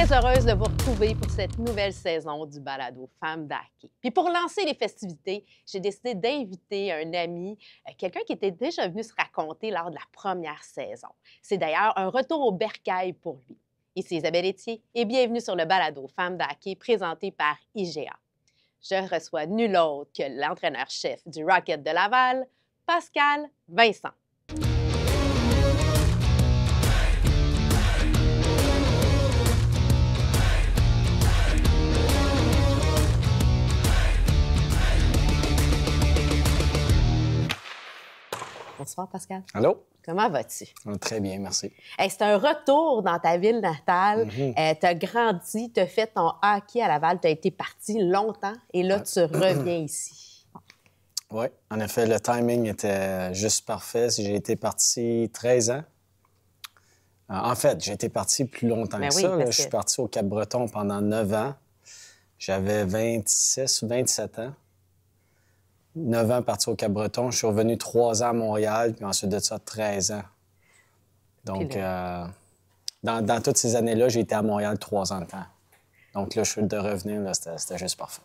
Très heureuse de vous retrouver pour cette nouvelle saison du balado Femmes d'hockey. Puis pour lancer les festivités, j'ai décidé d'inviter un ami, quelqu'un qui était déjà venu se raconter lors de la première saison. C'est d'ailleurs un retour au bercail pour lui. Ici Isabelle Etier et bienvenue sur le balado Femmes d'hockey présenté par IGA. Je reçois nul autre que l'entraîneur-chef du Rocket de Laval, Pascal Vincent. Bonsoir, Pascal. Allô? Comment vas-tu? Très bien, merci. Hey, c'est un retour dans ta ville natale. Tu as grandi, tu as fait ton hockey à Laval, tu as été parti longtemps et là, tu reviens ici. Oui, en effet, le timing était juste parfait. J'ai été parti 13 ans. En fait, j'ai été parti plus longtemps que ça. Je suis parti au Cap-Breton pendant 9 ans. J'avais 26 ou 27 ans. 9 ans parti au Cap-Breton. Je suis revenu 3 ans à Montréal, puis ensuite de ça, 13 ans. Donc, dans toutes ces années-là, j'ai été à Montréal 3 ans de temps. Donc là, je suis de revenir, là, c'était juste parfait.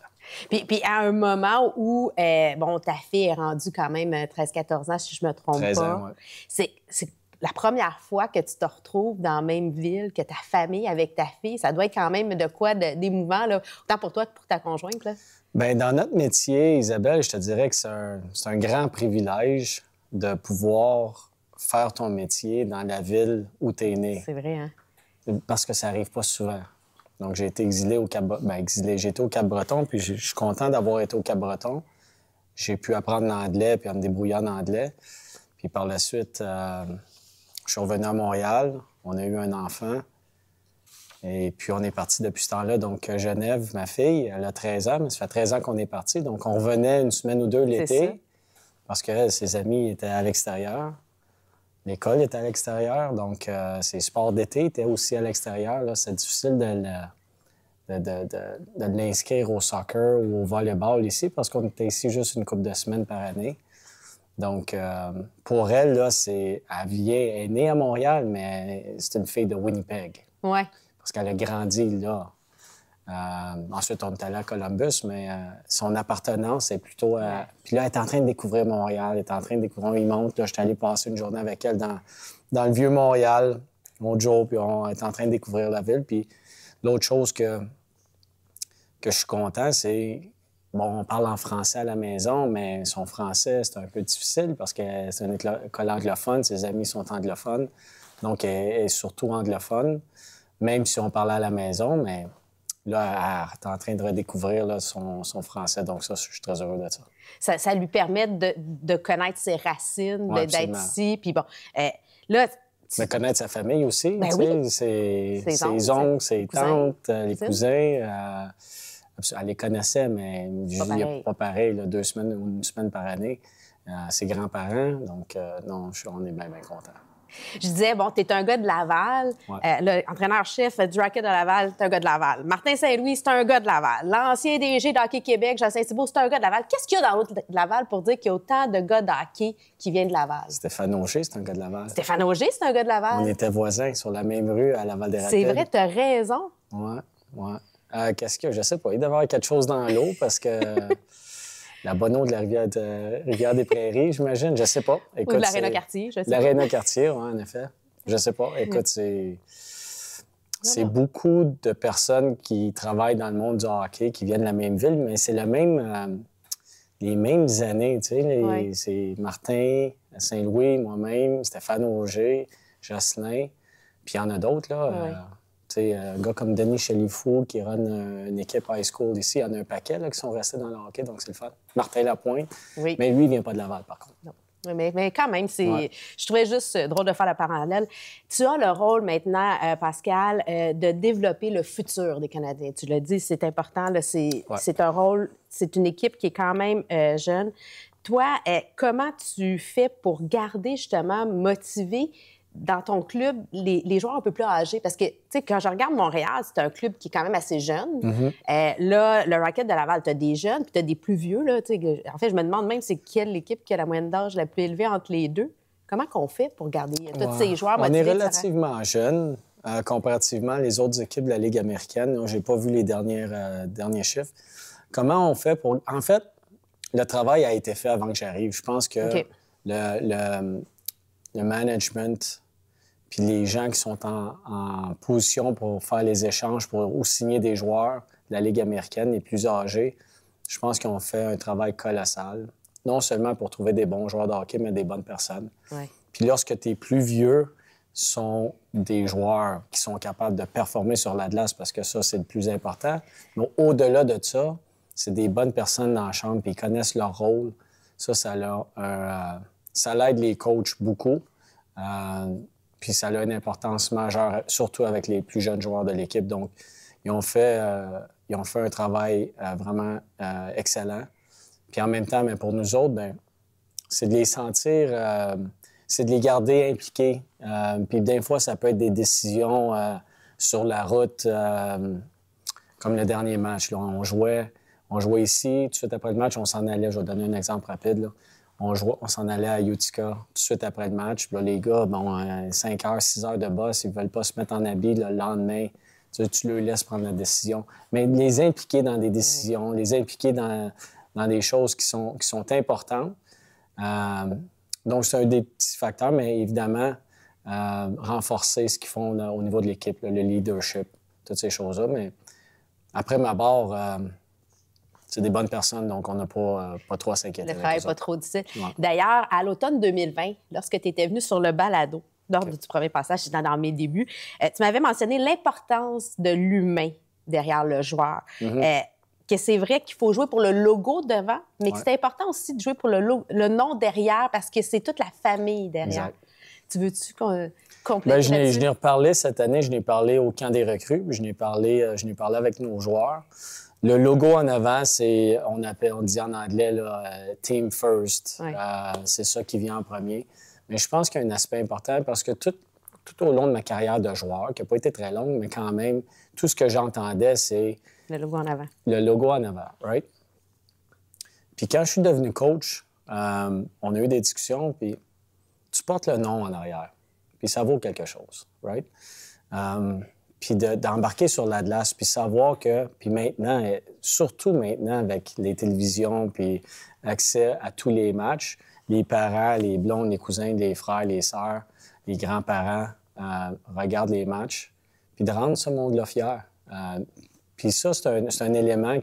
Puis à un moment où, ta fille est rendue quand même 13-14 ans, si je me trompe 13 pas. ans, oui. C'est la première fois que tu te retrouves dans la même ville que ta famille avec ta fille. Ça doit être quand même de quoi d'émouvant, là, autant pour toi que pour ta conjointe, là. Bien, dans notre métier, Isabelle, je te dirais que c'est un grand privilège de pouvoir faire ton métier dans la ville où tu es né. C'est vrai, hein? Parce que ça n'arrive pas souvent. Donc, j'ai été exilé au j'ai été au Cap-Breton, puis je suis content d'avoir été au Cap-Breton. J'ai pu apprendre l'anglais puis à me débrouiller en anglais. Puis par la suite, je suis revenu à Montréal. On a eu un enfant. Et puis, on est parti depuis ce temps-là. Donc, Genève, ma fille, elle a 13 ans, mais ça fait 13 ans qu'on est parti. Donc, on revenait une semaine ou deux l'été parce que ses amis étaient à l'extérieur. L'école était à l'extérieur. Donc, ses sports d'été étaient aussi à l'extérieur. Là, c'est difficile de l'inscrire au soccer ou au volleyball ici parce qu'on était ici juste une couple de semaines par année. Donc, pour elle, là, elle est née à Montréal, mais c'est une fille de Winnipeg. Ouais. Parce qu'elle a grandi là. Ensuite, on est allé à Columbus, mais son appartenance est plutôt... Puis là, elle est en train de découvrir Montréal, elle est en train de découvrir... Il monte, là, je suis allé passer une journée avec elle dans le vieux Montréal, mon Joe, puis on est en train de découvrir la ville. Puis l'autre chose que je suis content, c'est... Bon, on parle en français à la maison, mais son français, c'est un peu difficile parce que c'est une école anglophone, ses amis sont anglophones, donc elle est surtout anglophone. Même si on parlait à la maison, mais là, elle est en train de redécouvrir là, son français. Donc ça, je suis très heureux de ça. Ça lui permet de connaître ses racines, Ouais, d'être ici. Puis bon, là... Mais connaître sa famille aussi, ben tu oui. sais, ses oncles, ses tantes, les cousins. Elle les connaissait, mais pas pareil, là, 2 semaines ou une semaine par année. Ses grands-parents, donc non, on est bien, bien contents. Je disais, bon, t'es un gars de Laval. L'entraîneur-chef du Rocket de Laval, c'est un gars de Laval. Martin Saint-Louis, c'est un gars de Laval. L'ancien DG d'Hockey Québec, Jean Saint-Thibault, c'est un gars de Laval. Qu'est-ce qu'il y a dans l'autre de Laval pour dire qu'il y a autant de gars de hockey qui viennent de Laval? Stéphane Auger, c'est un gars de Laval. Stéphane Auger, c'est un gars de Laval. On était voisins sur la même rue à Laval-des-Rapides. C'est vrai, t'as raison. Oui. Qu'est-ce qu'il y a? Je sais pas. Il doit y avoir quelque chose dans l'eau parce que... La bonne eau de la rivière des Prairies, j'imagine. Je sais pas. Écoute, ou de l'Aréna-Cartier, je sais pas. L'Aréna-Cartier, oui, en effet. Je sais pas. Écoute, c'est beaucoup de personnes qui travaillent dans le monde du hockey, qui viennent de la même ville, mais c'est les mêmes années, tu sais. C'est Martin, Saint-Louis, moi-même, Stéphane Auger, Jocelyn, puis il y en a d'autres, là. Un gars comme Denis Chalifou qui run une équipe high school ici, il y en a un paquet là, qui sont restés dans le hockey, donc c'est le fun. Martin Lapointe, mais lui, il vient pas de Laval, par contre. Non. Mais quand même, je trouvais juste drôle de faire le parallèle. Tu as le rôle maintenant, Pascal, de développer le futur des Canadiens. Tu l'as dit, c'est important. C'est un rôle, c'est une équipe qui est quand même jeune. Toi, comment tu fais pour garder, justement, motivé dans ton club, les joueurs un peu plus âgés? Parce que, tu sais, quand je regarde Montréal, c'est un club qui est quand même assez jeune. Là, le Rocket de Laval, tu as des jeunes, puis tu as des plus vieux, là. En fait, je me demande même c'est quelle équipe qui a la moyenne d'âge la plus élevée entre les deux. Comment qu'on fait pour garder tous ces joueurs motivés? On est relativement jeunes. comparativement les autres équipes de la Ligue américaine. Je n'ai pas vu les derniers chiffres. Comment on fait pour... En fait, le travail a été fait avant que j'arrive. Je pense que le management puis les gens qui sont en position pour faire les échanges, ou signer des joueurs de la Ligue américaine, les plus âgés, je pense qu'ils ont fait un travail colossal. Non seulement pour trouver des bons joueurs de hockey, mais des bonnes personnes. Ouais. Puis lorsque tu es plus vieux, sont des joueurs qui sont capables de performer sur la glace, parce que ça, c'est le plus important. Mais au-delà de ça, c'est des bonnes personnes dans la chambre, puis ils connaissent leur rôle. Ça l'aide les coachs beaucoup. Puis ça a une importance majeure, surtout avec les plus jeunes joueurs de l'équipe. Donc, ils ont fait un travail vraiment excellent. Puis en même temps, mais pour nous autres, bien, c'est de les sentir, c'est de les garder impliqués. Puis des fois, ça peut être des décisions sur la route, comme le dernier match. Là, on jouait ici, tout de suite après le match, on s'en allait. Je vais donner un exemple rapide. Là. On s'en allait à Utica tout de suite après le match. Puis là, les gars, 5 heures, 6 heures de boss, ils ne veulent pas se mettre en habit le lendemain. Tu leur laisses prendre la décision. Mais les impliquer dans des décisions, les impliquer dans des choses qui sont importantes. Donc, c'est un des petits facteurs, mais évidemment, renforcer ce qu'ils font au niveau de l'équipe, le leadership, toutes ces choses-là. Mais après ma barre, c'est des bonnes personnes, donc on n'a pas trop à s'inquiéter. Le travail n'est pas trop difficile. Ouais. D'ailleurs, à l'automne 2020, lorsque tu étais venu sur le balado, lors du premier passage, c'était dans mes débuts, tu m'avais mentionné l'importance de l'humain derrière le joueur. Que c'est vrai qu'il faut jouer pour le logo devant, mais que c'est important aussi de jouer pour le nom derrière, parce que c'est toute la famille derrière. Exact. Tu veux-tu compléter je n'ai reparlé cette année, je n'ai parlé au camp des recrues, je n'ai parlé avec nos joueurs. Le logo en avant, on dit en anglais là, Team First. Ouais. C'est ça qui vient en premier. Mais je pense qu'il y a un aspect important parce que tout au long de ma carrière de joueur, qui n'a pas été très longue, mais quand même, tout ce que j'entendais, c'est... Le logo en avant. Le logo en avant, right? Puis quand je suis devenu coach, on a eu des discussions, puis tu portes le nom en arrière, puis ça vaut quelque chose, right? Puis d'embarquer sur la glace, puis savoir que... Puis maintenant, surtout maintenant avec les télévisions, puis accès à tous les matchs, les parents, les blondes, les cousins, les frères, les sœurs, les grands-parents regardent les matchs, puis de rendre ce monde-là fier. Puis ça, c'est un élément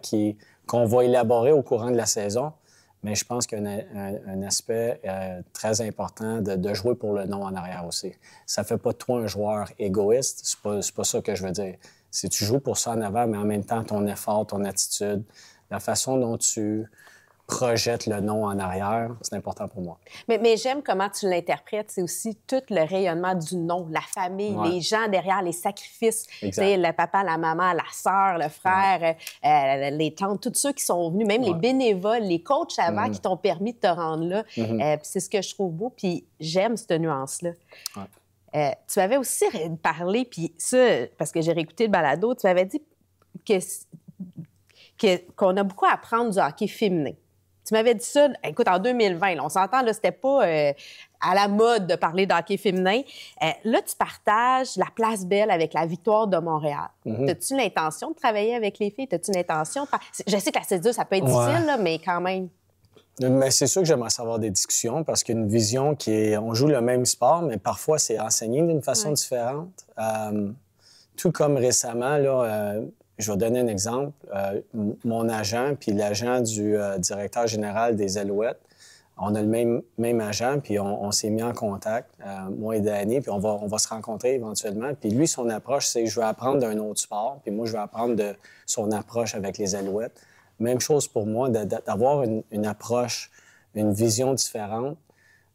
qu'on va élaborer au courant de la saison, mais je pense qu'il y a un aspect très important de jouer pour le nom en arrière aussi. Ça fait pas de toi un joueur égoïste, c'est pas ça que je veux dire. C'est tu joues pour ça en avant, mais en même temps, ton effort, ton attitude, la façon dont tu projette le nom en arrière, c'est important pour moi. Mais j'aime comment tu l'interprètes. C'est aussi tout le rayonnement du nom, la famille, les gens derrière, les sacrifices. Tu sais, le papa, la maman, la sœur, le frère, les tantes, tous ceux qui sont venus, même les bénévoles, les coachs avant qui t'ont permis de te rendre là. C'est ce que je trouve beau, puis j'aime cette nuance-là. Tu avais aussi parlé, puis ça, parce que j'ai réécouté le balado, tu avais dit qu'on a beaucoup à apprendre du hockey féminin. Tu m'avais dit ça, écoute, en 2020, là, on s'entend, là, c'était pas à la mode de parler d'hockey féminin. Là, tu partages la place belle avec la Victoire de Montréal. As-tu l'intention de travailler avec les filles? As-tu l'intention? Je sais que la cédule, ça peut être difficile, là, mais quand même. Mais c'est sûr que j'aimerais savoir des discussions parce qu'une vision qui est... On joue le même sport, mais parfois, c'est enseigné d'une façon différente. Tout comme récemment, là... Je vais donner un exemple. Mon agent puis l'agent du directeur général des Alouettes, on a le même agent, puis on s'est mis en contact, moi et Danny, puis on va se rencontrer éventuellement. Puis lui, son approche, c'est je veux apprendre d'un autre sport, puis moi, je veux apprendre de son approche avec les Alouettes. Même chose pour moi, d'avoir une approche, une vision différente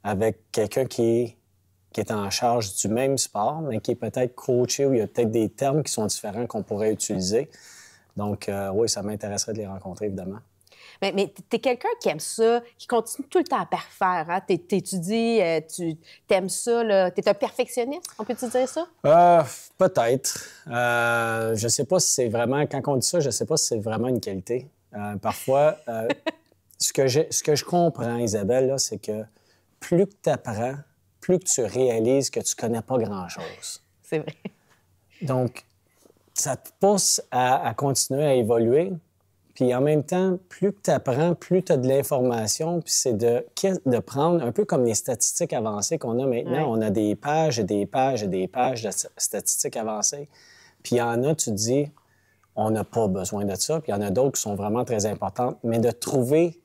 avec quelqu'un qui est en charge du même sport, mais qui est peut-être coaché, où il y a peut-être des termes qui sont différents qu'on pourrait utiliser. Donc, oui, ça m'intéresserait de les rencontrer, évidemment. Mais tu es quelqu'un qui aime ça, qui continue tout le temps à parfaire. Hein? Tu étudies, tu aimes ça. Tu es un perfectionniste, on peut-tu dire ça? Peut-être. Je sais pas si c'est vraiment... Quand on dit ça, je sais pas si c'est vraiment une qualité. Parfois, ce que je comprends, Isabelle, là, c'est que plus que tu apprends, plus que tu réalises que tu connais pas grand-chose. C'est vrai. Donc, ça te pousse à continuer à évoluer. Puis en même temps, plus que tu apprends, plus tu as de l'information. Puis c'est de prendre, un peu comme les statistiques avancées qu'on a maintenant. On a des pages et des pages et des pages de statistiques avancées. Puis il y en a, tu te dis, on n'a pas besoin de ça. Puis il y en a d'autres qui sont vraiment très importantes. Mais de trouver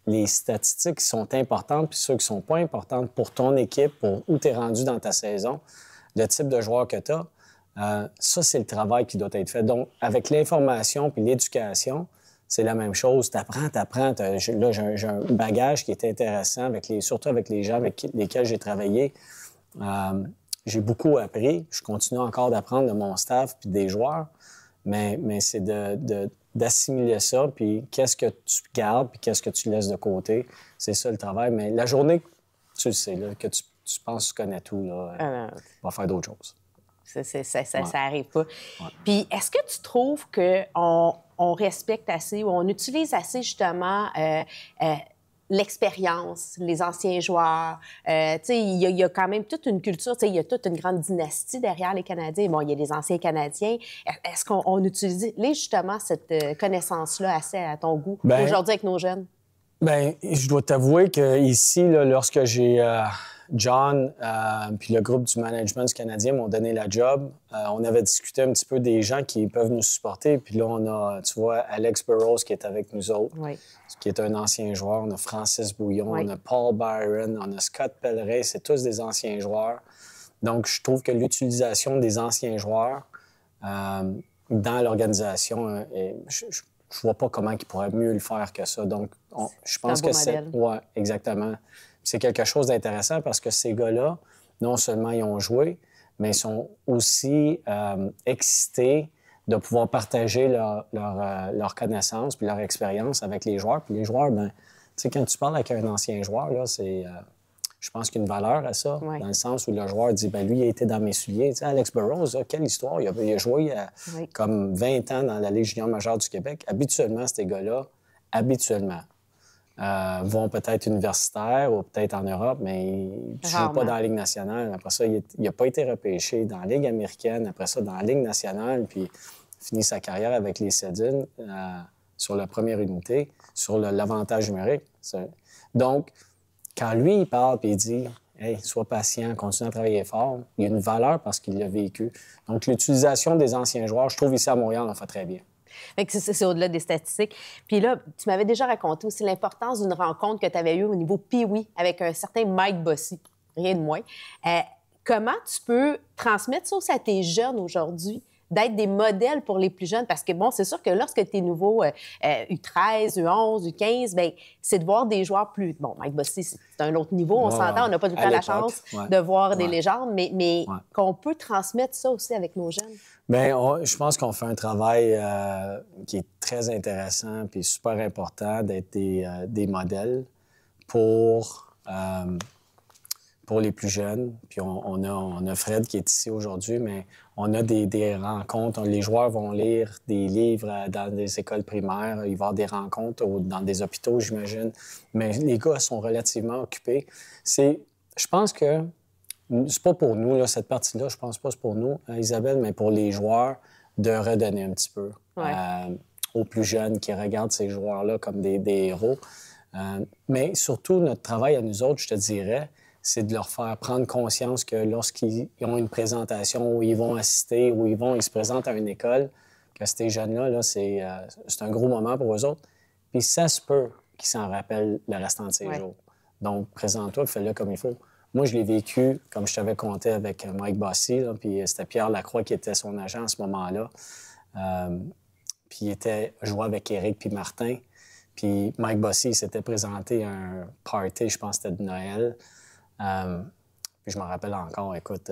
les statistiques qui sont importantes puis ceux qui ne sont pas importantes pour ton équipe, pour où tu es rendu dans ta saison, le type de joueur que tu as, ça, c'est le travail qui doit être fait. Donc, avec l'information puis l'éducation, c'est la même chose. T'apprends. Là, j'ai un bagage qui est intéressant, surtout avec les gens avec lesquels j'ai travaillé. J'ai beaucoup appris. Je continue encore d'apprendre de mon staff puis des joueurs. Mais c'est d'assimiler ça, puis qu'est-ce que tu gardes, puis qu'est-ce que tu laisses de côté. C'est ça le travail. Mais la journée, tu le sais, là, que tu penses que tu connais tout, là, va faire d'autres choses. Ça arrive pas. Puis, est-ce que tu trouves qu'on respecte assez ou on utilise assez, justement, l'expérience, les anciens joueurs? Tu sais, il y a quand même toute une culture, tu sais, il y a toute une grande dynastie derrière les Canadiens. Bon, il y a les anciens Canadiens. Est-ce qu'on utilise justement cette connaissance-là assez à ton goût aujourd'hui avec nos jeunes? Bien, je dois t'avouer qu'ici, lorsque j'ai... John puis le groupe du management du Canadien m'ont donné la job. On avait discuté un petit peu des gens qui peuvent nous supporter. Puis là, on a, tu vois, Alex Burrows qui est avec nous autres, qui est un ancien joueur. On a Francis Bouillon, on a Paul Byron, on a Scott Pellerin. C'est tous des anciens joueurs. Donc, je trouve que l'utilisation des anciens joueurs dans l'organisation, je vois pas comment ils pourraient mieux le faire que ça. Donc, je pense que c'est... Oui, exactement. C'est quelque chose d'intéressant parce que ces gars-là, non seulement ils ont joué, mais ils sont aussi excités de pouvoir partager leur connaissance puis leur expérience avec les joueurs. Puis les joueurs, bien, tu sais, quand tu parles avec un ancien joueur, là, c'est... je pense qu'il y a une valeur à ça, dans le sens où le joueur dit, bien, lui, il a été dans mes souliers. Tu sais, Alex Burrows, là, quelle histoire! Il a joué comme 20 ans dans la Ligue junior majeure du Québec. Habituellement, ces gars-là, vont peut-être universitaires ou peut-être en Europe, mais ils ne jouent pas dans la Ligue nationale. Après ça, il n'a pas été repêché dans la Ligue américaine. Après ça, dans la Ligue nationale, puis finit sa carrière avec les Sedins sur la première unité, sur l'avantage numérique. Donc, quand lui, il parle et il dit « Hey, sois patient, continue à travailler fort », il y a une valeur parce qu'il l'a vécu. Donc, l'utilisation des anciens joueurs, je trouve ici à Montréal, on fait très bien. C'est au-delà des statistiques. Puis là, tu m'avais déjà raconté aussi l'importance d'une rencontre que tu avais eue au niveau Pee-Wee avec un certain Mike Bossy, rien de moins. Comment tu peux transmettre ça aussi à tes jeunes aujourd'hui, d'être des modèles pour les plus jeunes? Parce que, bon, c'est sûr que lorsque tu es nouveau U13, U11, U15, bien, c'est de voir des joueurs plus... Bon, Mike Bossy, c'est un autre niveau, on s'entend, on n'a pas tout le temps la chance de voir des légendes, mais qu'on peut transmettre ça aussi avec nos jeunes. Bien, je pense qu'on fait un travail qui est très intéressant puis super important d'être des modèles pour les plus jeunes. Puis on a Fred qui est ici aujourd'hui, mais on a des rencontres. Les joueurs vont lire des livres dans des écoles primaires. Il va y avoir des rencontres dans des hôpitaux, j'imagine. Mais les gars sont relativement occupés. Je pense que c'est pas pour nous, là, cette partie-là, je pense pas que c'est pour nous, Isabelle, mais pour les joueurs, de redonner un petit peu aux plus jeunes qui regardent ces joueurs-là comme des héros. Mais surtout, notre travail à nous autres, je te dirais, c'est de leur faire prendre conscience que lorsqu'ils ont une présentation où ils vont assister, où ils se présentent à une école, que ces jeunes-là, c'est un gros moment pour eux autres. Puis ça se peut qu'ils s'en rappellent le restant de ces jours. Donc, présente-toi, fais-le comme il faut. Moi, je l'ai vécu, comme je t'avais conté avec Mike Bossy, là, puis c'était Pierre Lacroix qui était son agent à ce moment-là. Puis il jouait avec Éric puis Martin. Puis Mike Bossy s'était présenté à un party, je pense que c'était de Noël. Puis je me rappelle encore, écoute,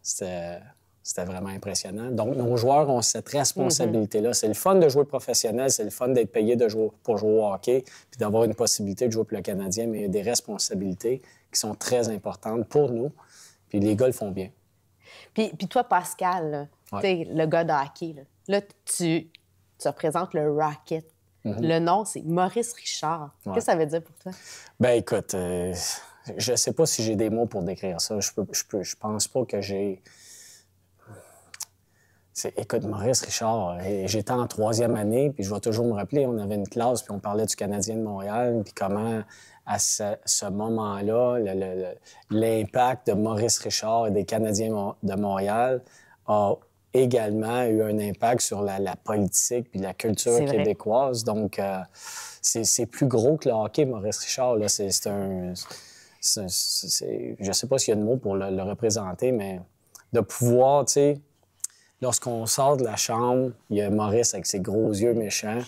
c'était vraiment impressionnant. Donc, nos joueurs ont cette responsabilité-là. C'est le fun de jouer professionnel, c'est le fun d'être payé pour jouer au hockey, puis d'avoir une possibilité de jouer pour le Canadien, mais il y a des responsabilités qui sont très importantes pour nous, puis les gars le font bien. Puis toi, Pascal, le gars de hockey, là tu représentes le Rocket. Le nom, c'est Maurice Richard. Qu'est-ce que ça veut dire pour toi? Bien, écoute, je ne sais pas si j'ai des mots pour décrire ça. Je pense pas que j'ai... Écoute, Maurice Richard, j'étais en 3e année, puis je vais toujours me rappeler, on avait une classe, puis on parlait du Canadien de Montréal, puis comment, à ce moment-là, l'impact de Maurice Richard et des Canadiens de Montréal a également eu un impact sur la politique puis la culture québécoise. Donc, c'est plus gros que le hockey, Maurice Richard. Là. C'est un... je ne sais pas s'il y a de mots pour le représenter, mais de pouvoir, tu sais... Lorsqu'on sort de la chambre, il y a Maurice avec ses gros yeux méchants.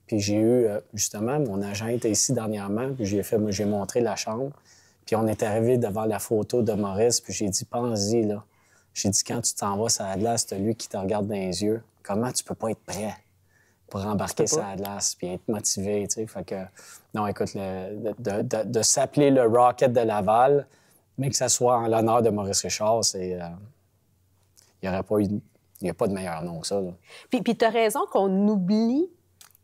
Puis j'ai eu, justement, mon agent était ici dernièrement, puis j'ai montré la chambre. Puis on est arrivé devant la photo de Maurice, puis j'ai dit, pense-y, là. J'ai dit, quand tu t'en vas sur la glace, c'est lui qui te regarde dans les yeux. Comment tu peux pas être prêt pour embarquer sur la glace puis être motivé, tu sais? Fait que, non, écoute, de s'appeler le Rocket de Laval, mais que ça soit en l'honneur de Maurice Richard, c'est... il n'y a pas de meilleur nom que ça. Là. Puis tu as raison qu'on oublie,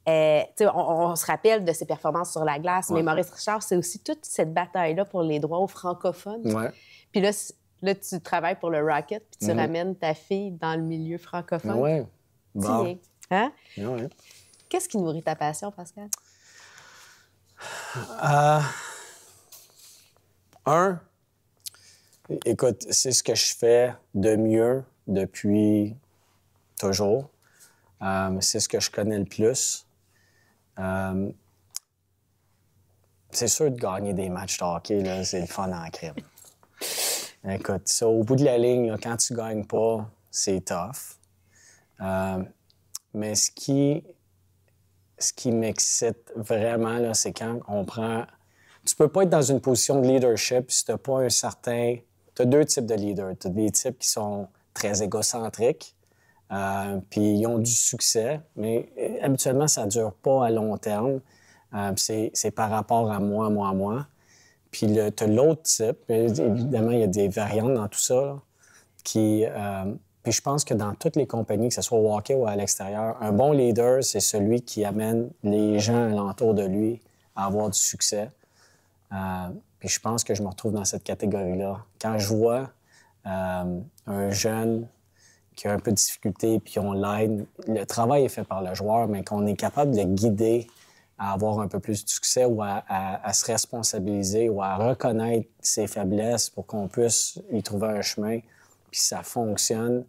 on se rappelle de ses performances sur la glace, mais Maurice Richard, c'est aussi toute cette bataille-là pour les droits aux francophones. Ouais. Puis là, tu travailles pour le Rocket, puis tu ramènes ta fille dans le milieu francophone. Oui. Bon. Hein? Ouais. Qu'est-ce qui nourrit ta passion, Pascal? Écoute, c'est ce que je fais de mieux depuis toujours. C'est ce que je connais le plus. C'est sûr de gagner des matchs de hockey, là, c'est le fun en crème. Écoute, ça, au bout de la ligne, là, quand tu gagnes pas, c'est tough. Mais ce qui m'excite vraiment, là, c'est quand on prend... Tu peux pas être dans une position de leadership si tu n'as pas un certain... Tu as 2 types de leaders. Tu as des types qui sont très égocentriques, puis ils ont du succès, mais habituellement, ça ne dure pas à long terme. C'est par rapport à moi. Puis tu as l'autre type, évidemment, il y a des variantes dans tout ça, là, puis je pense que dans toutes les compagnies, que ce soit au hockey ou à l'extérieur, un bon leader, c'est celui qui amène les gens alentour de lui à avoir du succès. Puis je pense que je me retrouve dans cette catégorie-là. Quand je vois un jeune qui a un peu de difficulté, puis on l'aide, le travail est fait par le joueur, mais qu'on est capable de le guider à avoir un peu plus de succès ou à se responsabiliser ou à reconnaître ses faiblesses pour qu'on puisse y trouver un chemin, puis ça fonctionne,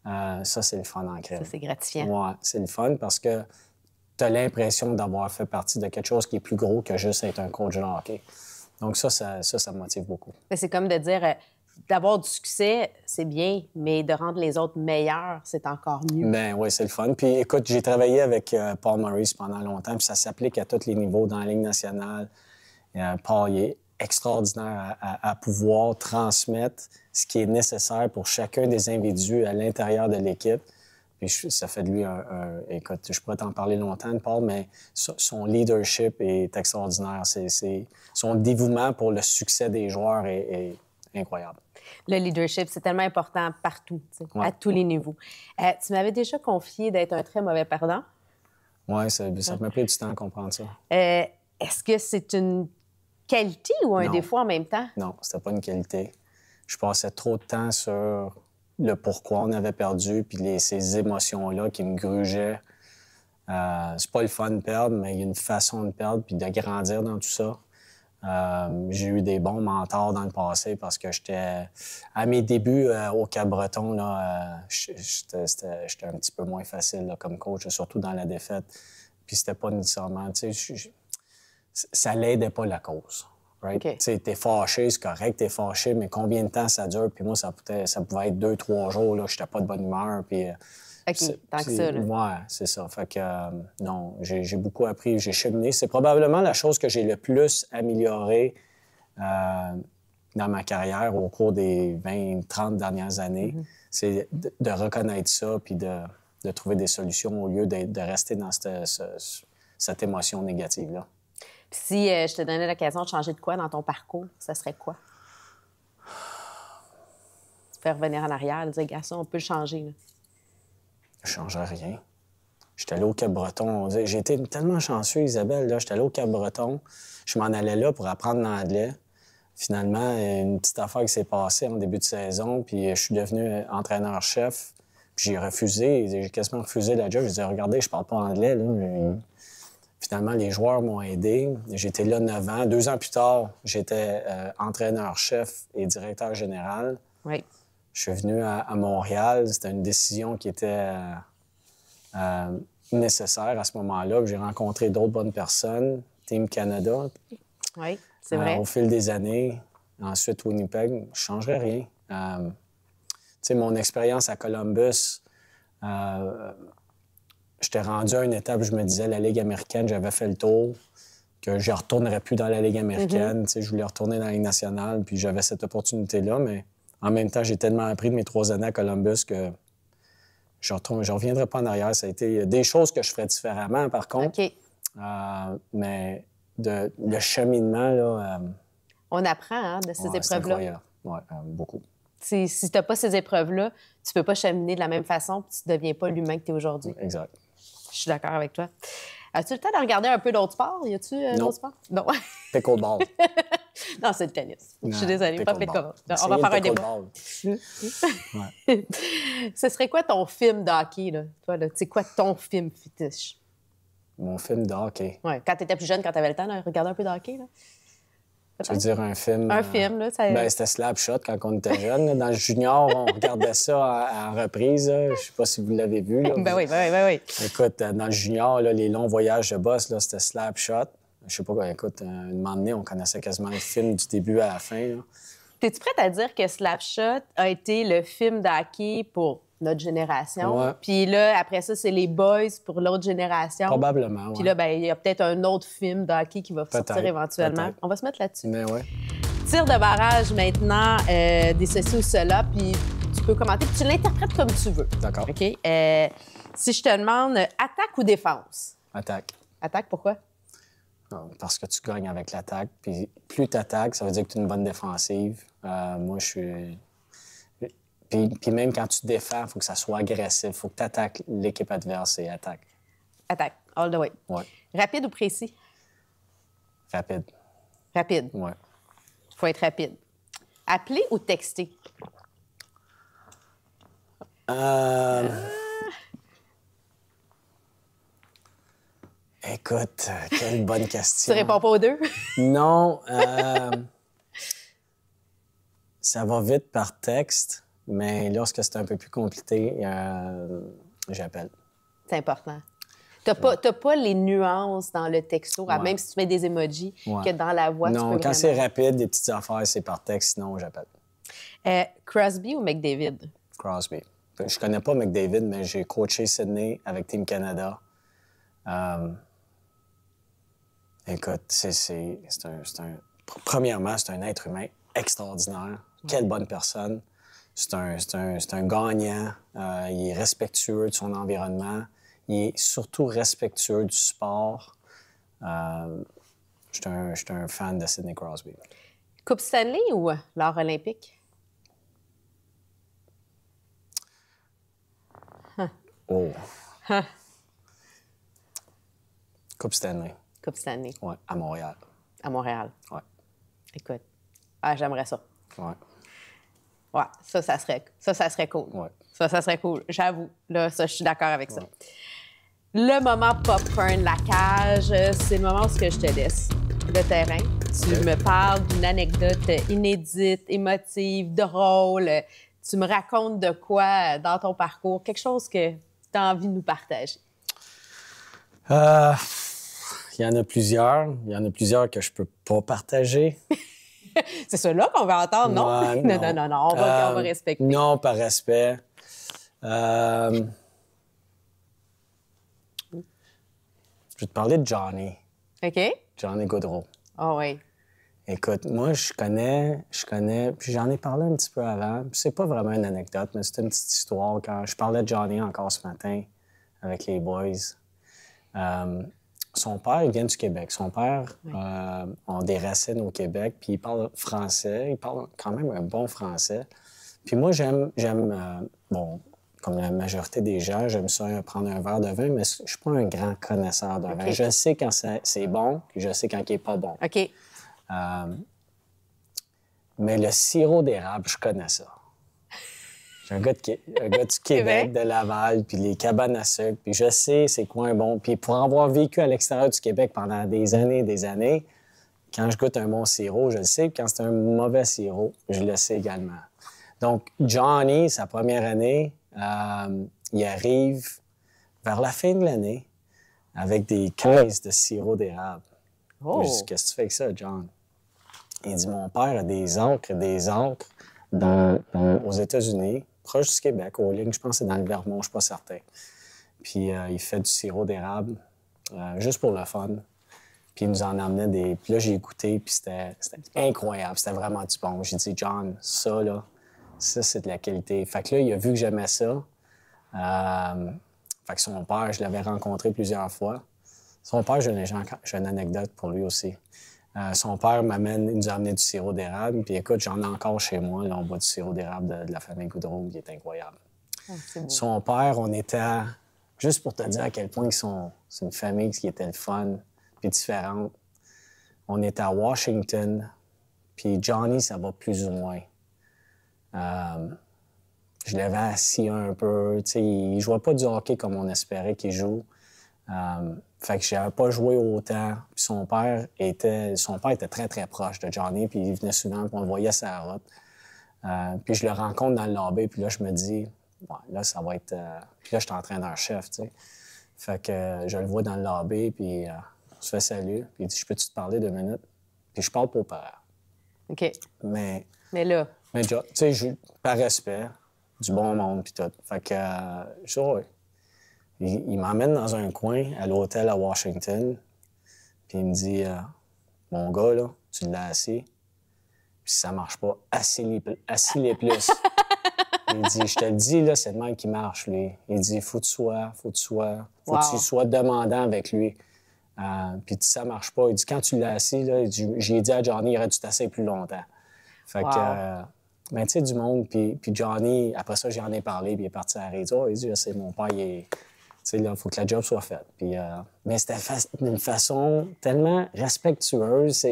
ça, c'est le fun en crème. Ça, c'est gratifiant. Ouais, c'est le fun parce que tu as l'impression d'avoir fait partie de quelque chose qui est plus gros que juste être un coach de hockey. Donc ça me motive beaucoup. Mais c'est comme de dire, d'avoir du succès, c'est bien, mais de rendre les autres meilleurs, c'est encore mieux. Ben oui, c'est le fun. Puis écoute, j'ai travaillé avec Paul Maurice pendant longtemps, puis ça s'applique à tous les niveaux dans la Ligue nationale. Paul, il est extraordinaire à pouvoir transmettre ce qui est nécessaire pour chacun des individus à l'intérieur de l'équipe. Puis ça fait de lui écoute, je pourrais t'en parler longtemps de Paul, mais son leadership est extraordinaire. Son dévouement pour le succès des joueurs est incroyable. Le leadership, c'est tellement important partout, à tous les niveaux. Tu m'avais déjà confié d'être un très mauvais perdant. Oui, ça m'a pris du temps à comprendre ça. Est-ce que c'est une qualité ou un défaut en même temps? Non, c'était pas une qualité. Je passais trop de temps sur le pourquoi on avait perdu, puis ces émotions-là qui me grugeaient. C'est pas le fun de perdre, mais il y a une façon de perdre puis de grandir dans tout ça. J'ai eu des bons mentors dans le passé parce que j'étais... À mes débuts au Cap-Breton, j'étais un petit peu moins facile là, comme coach, surtout dans la défaite. Puis c'était pas nécessairement... Ça l'aidait pas la cause. Right? Okay. Tu sais, t'es fâché, c'est correct, t'es fâché, mais combien de temps ça dure? Puis moi, ça pouvait être 2-3 jours, là, j'étais pas de bonne humeur, puis... OK, tant que ça, là. Ouais, c'est ça. Fait que, non, j'ai beaucoup appris, j'ai cheminé. C'est probablement la chose que j'ai le plus améliorée dans ma carrière au cours des 20-30 dernières années. C'est de reconnaître ça, puis de trouver des solutions au lieu de rester dans cette émotion négative-là. Puis si je te donnais l'occasion de changer de quoi dans ton parcours, ça serait quoi? Tu peux revenir en arrière et dire, garçon, on peut le changer. Là. Je ne changerais rien. J'étais allé au Cap-Breton. J'ai été tellement chanceux, Isabelle. Là. J'étais allé au Cap-Breton. Je m'en allais là pour apprendre l'anglais. Finalement, une petite affaire qui s'est passée en début de saison, puis je suis devenu entraîneur-chef. J'ai refusé, j'ai quasiment refusé la job. Je disais, regardez, je parle pas anglais. Là. Finalement, les joueurs m'ont aidé. J'étais là 9 ans. 2 ans plus tard, j'étais entraîneur-chef et directeur général. Oui. Je suis venu à Montréal. C'était une décision qui était nécessaire à ce moment-là. J'ai rencontré d'autres bonnes personnes. Team Canada. Oui, c'est vrai. Au fil des années. Ensuite, Winnipeg, je ne changerais rien. Tu sais, mon expérience à Columbus, j'étais rendu à une étape où je me disais, la Ligue américaine, j'avais fait le tour, que je ne retournerais plus dans la Ligue américaine. Tu sais, je voulais retourner dans la Ligue nationale, puis j'avais cette opportunité-là, mais en même temps, j'ai tellement appris de mes 3 années à Columbus que je ne reviendrai pas en arrière. Ça a été des choses que je ferais différemment, par contre. OK. Mais le cheminement, là... On apprend hein, de ces épreuves-là. C'est incroyable. Oui, beaucoup. Si tu n'as pas ces épreuves-là, tu ne peux pas cheminer de la même façon, puis tu ne deviens pas l'humain que tu es aujourd'hui. Exact. Je suis d'accord avec toi. As-tu le temps de regarder un peu d'autres sports? Y a-tu d'autres sports? Non. Pickleball. Non, c'est le tennis. Je suis désolée, pas pickleball. On va faire un débat. Ouais. Ce serait quoi ton film de hockey, là? Toi, là? C'est quoi ton film fétiche? Mon film de hockey? Oui, quand tu étais plus jeune, quand tu avais le temps de regarder un peu de hockey, là? Tu veux dire un film? Un film, là. Ça... Ben, c'était Slapshot quand on était jeune. Là. Dans le junior, on regardait ça en reprise. Là. Je sais pas si vous l'avez vu. Là. Ben oui. Écoute, dans le junior, là, les longs voyages de boss, là, c'était Slapshot. Je sais pas, écoute, un moment donné, on connaissait quasiment le film du début à la fin. Là. T'es-tu prête à dire que Slapshot a été le film de hockey pour notre génération? Ouais. Puis là, après ça, c'est les Boys pour l'autre génération. Probablement, oui. Puis là, ben, il y a peut-être un autre film de hockey qui va sortir éventuellement. Peut-être. On va se mettre là-dessus. Mais ouais. Tir de barrage maintenant, des ceci ou cela, puis tu peux commenter, puis tu l'interprètes comme tu veux. D'accord. OK? Si je te demande attaque ou défense? Attaque. Attaque, pourquoi? Parce que tu gagnes avec l'attaque. Puis plus tu attaques, ça veut dire que tu es une bonne défensive. Moi, je suis... Puis même quand tu défends, il faut que ça soit agressif. Il faut que tu attaques l'équipe adverse et attaque. Attaque, all the way. Ouais. Rapide ou précis? Rapide. Rapide. Ouais. Il faut être rapide. Appeler ou texter? Écoute, quelle bonne question. Tu réponds pas aux deux? Non. Ça va vite par texte, mais lorsque c'est un peu plus compliqué, j'appelle. C'est important. T'as pas les nuances dans le texto, même si tu mets des emojis, que dans la voix, tu peux Non, vraiment... quand c'est rapide, des petites affaires, c'est par texte, sinon j'appelle. Crosby ou McDavid? Crosby. Je connais pas McDavid, mais j'ai coaché Sydney avec Team Canada. Écoute, premièrement, c'est un être humain extraordinaire. Quelle bonne personne. C'est un gagnant. Il est respectueux de son environnement. Il est surtout respectueux du sport. Je suis un fan de Sidney Crosby. Coupe Stanley ou l'or olympique? Oh! Coupe Stanley. Coupe Stanley. Oui, à Montréal. À Montréal. Oui. Écoute, j'aimerais ça. Oui. Ouais, ça serait cool. Ouais. Ça serait cool. J'avoue. Là, ça, je suis d'accord avec ça. Le moment popcorn, la cage, c'est le moment où je te laisse le terrain. Tu me parles d'une anecdote inédite, émotive, drôle. Tu me racontes de quoi dans ton parcours, quelque chose que tu as envie de nous partager. Il y en a plusieurs. Il y en a plusieurs que je peux pas partager. C'est cela qu'on va entendre, non? Ouais, non. On va respecter. Non, par respect. Je vais te parler de Johnny. OK. Johnny Gaudreau. Ah oui. Écoute, moi, je connais, puis j'en ai parlé un petit peu avant. Puis c'est pas vraiment une anecdote, mais c'est une petite histoire. Quand je parlais de Johnny encore ce matin avec les boys, son père, il vient du Québec. Son père a des racines au Québec, puis il parle français. Il parle quand même un bon français. Puis moi, j'aime comme la majorité des gens, j'aime ça prendre un verre de vin, mais je suis pas un grand connaisseur de vin. Je sais quand c'est bon, puis je sais quand il est pas bon. OK. Mais le sirop d'érable, je connais ça. suis un gars du Québec, de Laval, puis les cabanes à sucre, puis je sais c'est quoi un bon. Puis pour avoir vécu à l'extérieur du Québec pendant des années, quand je goûte un bon sirop, je le sais. Puis quand c'est un mauvais sirop, je le sais également. Donc, Johnny, sa première année, il arrive vers la fin de l'année avec des caisses de sirop d'érable. Oh. Je dis, qu'est-ce que tu fais avec ça, John? Il dit, mon père a des ancres aux États-Unis, proche du Québec, aux lignes, je pense que c'est dans le Vermont, je ne suis pas certain. Puis il fait du sirop d'érable, juste pour le fun. Puis il nous en amenait des... Puis là, j'ai goûté, puis c'était incroyable, c'était vraiment du bon. J'ai dit, John, ça, là, ça, c'est de la qualité. Fait que là, il a vu que j'aimais ça. Fait que son père, je l'avais rencontré plusieurs fois. Son père, j'ai une anecdote pour lui aussi. Son père il nous a amené du sirop d'érable. Puis écoute, j'en ai encore chez moi. Là, on boit du sirop d'érable de la famille Goudreau, qui est incroyable. Son père, on était... Juste pour te dire à quel point c'est une famille qui était le fun, puis différente. On était à Washington, puis Johnny, ça va plus ou moins. Je l'avais assis un peu. Il ne jouait pas du hockey comme on espérait qu'il joue. Fait que je n'avais pas joué autant. Puis son père était très, très proche de Johnny, puis il venait souvent, puis on le voyait sur la route. Puis je le rencontre dans le lobby, puis là, je me dis, ouais, là, ça va être... Puis là, je suis entraîneur-chef, tu sais. Fait que je le vois dans le lobby, puis on se fait salut. Puis il dit, je peux-tu te parler 2 minutes? Puis je parle pour père. OK. Mais là... Mais tu sais, par respect, du bon monde, puis tout. Fait que, je dis, ouais. Il m'emmène dans un coin à l'hôtel à Washington, puis il me dit, mon gars, là, tu l'as assis, puis si ça marche pas, assis-les plus. Il dit, je te le dis, là, c'est le même qui marche, lui. Il dit, faut que tu sois demandant avec lui. Puis si ça marche pas, il dit, quand tu l'as assis, là, j'ai dit à Johnny, il aurait dû t'asseoir plus longtemps. Fait que, ben, tu sais, du monde, puis Johnny, après ça, j'en ai parlé, puis il est parti à la radio. Il dit, c'est mon père, tu sais, là, il faut que la job soit faite. Puis, mais c'était d'une façon tellement respectueuse.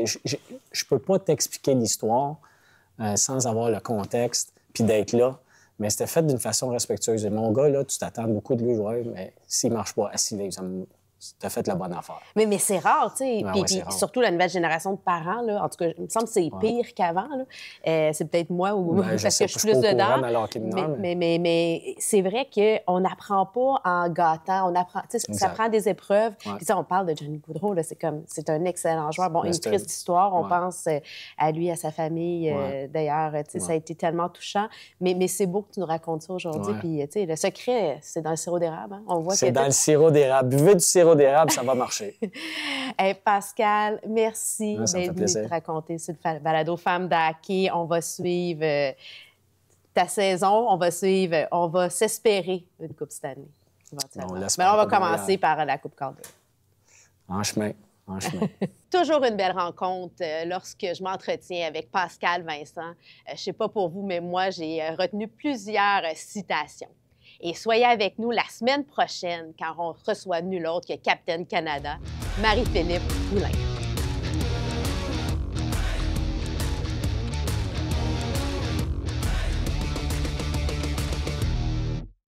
Je peux pas t'expliquer l'histoire sans avoir le contexte, puis d'être là. Mais c'était fait d'une façon respectueuse. Et mon gars, là, tu t'attends beaucoup de lui, ouais, mais s'il marche pas, assis-le. T'as fait la bonne affaire. Mais c'est rare, tu sais. Ouais, Puis surtout la nouvelle génération de parents, là. En tout cas, il me semble que c'est pire qu'avant, là. C'est peut-être moi ou parce que je suis plus dedans. Mais c'est vrai qu'on n'apprend pas en gâtant. On apprend, tu sais, ça prend des épreuves. Puis on parle de Johnny Goudreau, là, c'est un excellent joueur. Bon, une triste histoire. On pense à lui, à sa famille. D'ailleurs, tu sais, ça a été tellement touchant. Mais c'est beau que tu nous racontes ça aujourd'hui. Puis, tu sais, le secret, c'est dans le sirop d'érable. Hein? On voit c'est dans le sirop d'érable. Buvez du sirop d'érable, ça va marcher. Hey, Pascal, merci d'être venu te raconter sur le balado Femmes d'hockey. On va suivre ta saison. On va s'espérer une Coupe Stanley. Mais on va commencer par la Coupe Calder. En chemin. Toujours une belle rencontre lorsque je m'entretiens avec Pascal Vincent. Je ne sais pas pour vous, mais moi, j'ai retenu plusieurs citations. Et soyez avec nous la semaine prochaine, car on reçoit nul autre que Capitaine Canada, Marie-Philippe Poulin.